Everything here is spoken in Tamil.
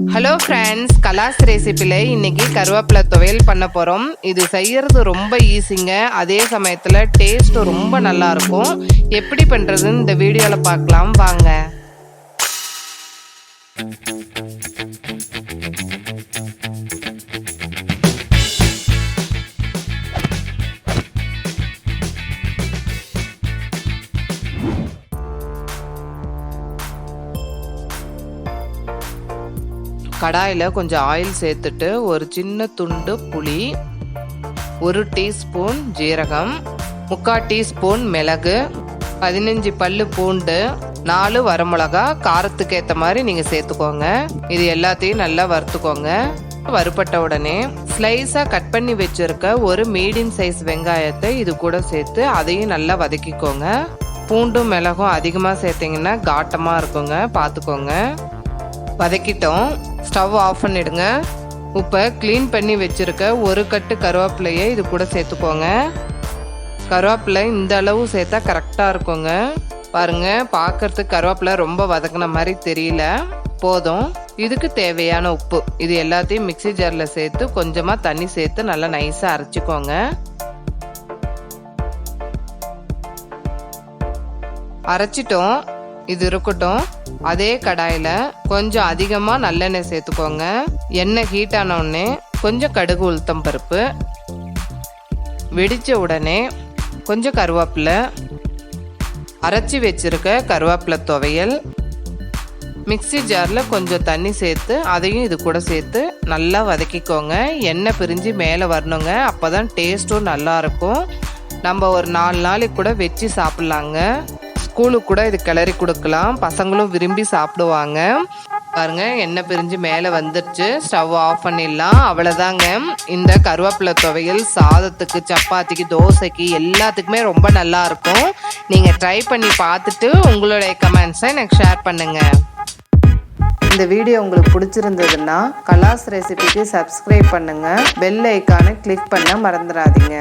ஹலோ ஃப்ரெண்ட்ஸ், கலாஸ் ரெசிபியில் இன்னைக்கு கருவேப்பிலை துவையல் பண்ண போகிறோம். இது செய்யறது ரொம்ப ஈஸிங்க, அதே சமயத்தில் டேஸ்ட்டும் ரொம்ப நல்லா இருக்கும். எப்படி பண்ணுறதுன்னு இந்த வீடியோவில் பார்க்கலாம் வாங்க. கடாயில் கொஞ்சம் ஆயில் சேர்த்துட்டு ஒரு சின்ன துண்டு புளி, 1 டீஸ்பூன் ஜீரகம், 3/4 டீஸ்பூன் மிளகு, 15 பல்லு பூண்டு, 4 வரமிளகா, காரத்துக்கு ஏற்ற மாதிரி நீங்கள் சேர்த்துக்கோங்க. இது எல்லாத்தையும் நல்லா வறுத்துக்கோங்க. வறுப்பட்ட உடனே ஸ்லைஸாக கட் பண்ணி வச்சிருக்க ஒரு மீடியம் சைஸ் வெங்காயத்தை இது கூட சேர்த்து அதையும் நல்லா வதக்கிக்கோங்க. பூண்டும் மிளகும் அதிகமாக சேர்த்திங்கன்னா காட்டமாக இருக்குங்க, பார்த்துக்கோங்க. வதக்கிட்டோம், ஸ்டவ் ஆஃப் பண்ணிடுங்க. இப்போ க்ளீன் பண்ணி வச்சுருக்க ஒரு கட்டு கருவேப்பிலையை இது கூட சேர்த்துக்கோங்க. கருவேப்பிலை இந்த அளவு சேர்த்தா கரெக்டாக இருக்குங்க. பாருங்கள், பார்க்கறதுக்கு கருவேப்பிலை ரொம்ப வதக்கின மாதிரி தெரியல. போதும். இதுக்கு தேவையான உப்பு இது எல்லாத்தையும் மிக்ஸி ஜாரில் சேர்த்து கொஞ்சமாக தண்ணி சேர்த்து நல்லா நைஸாக அரைச்சிக்கோங்க. அரைச்சிட்டோம், இது இருக்கட்டும். அதே கடாயில் கொஞ்சம் அதிகமாக நல்லெண்ணெய் சேர்த்துக்கோங்க. எண்ணெய் ஹீட் ஆன உடனே கொஞ்சம் கடுகு உளுத்தம் பருப்பு, வெடித்த உடனே கொஞ்சம் கருவேப்பிலை, அரைச்சி வச்சிருக்க கருவேப்பிலை துவையல், மிக்ஸி ஜாரில் கொஞ்சம் தண்ணி சேர்த்து அதையும் இது கூட சேர்த்து நல்லா வதக்கிக்கோங்க. எண்ணெய் பிரிஞ்சு மேலே வரணுங்க, அப்போ தான் டேஸ்ட்டும் நல்லாயிருக்கும். நம்ம ஒரு 4 நாளைக்கு கூட வச்சு சாப்பிட்லாங்க. ஸ்கூலுக்கு கூட இது கிளறி கொடுக்கலாம், பசங்களும் விரும்பி சாப்பிடுவாங்க. பாருங்க, எண்ணெய் பிரிஞ்சு மேலே வந்துடுச்சு. ஸ்டவ் ஆஃப் பண்ணிடலாம். அவ்வளோதாங்க. இந்த கருவேப்பிலை துவையல் சாதத்துக்கு, சப்பாத்திக்கு, தோசைக்கு எல்லாத்துக்குமே ரொம்ப நல்லா இருக்கும். நீங்கள் ட்ரை பண்ணி பார்த்துட்டு உங்களுடைய கமெண்ட்ஸை எனக்கு ஷேர் பண்ணுங்கள். இந்த வீடியோ உங்களுக்கு பிடிச்சிருந்ததுன்னா கலாஸ் ரெசிபிக்கு சப்ஸ்கிரைப் பண்ணுங்கள். பெல் ஐக்கானை கிளிக் பண்ண மறந்துடாதீங்க.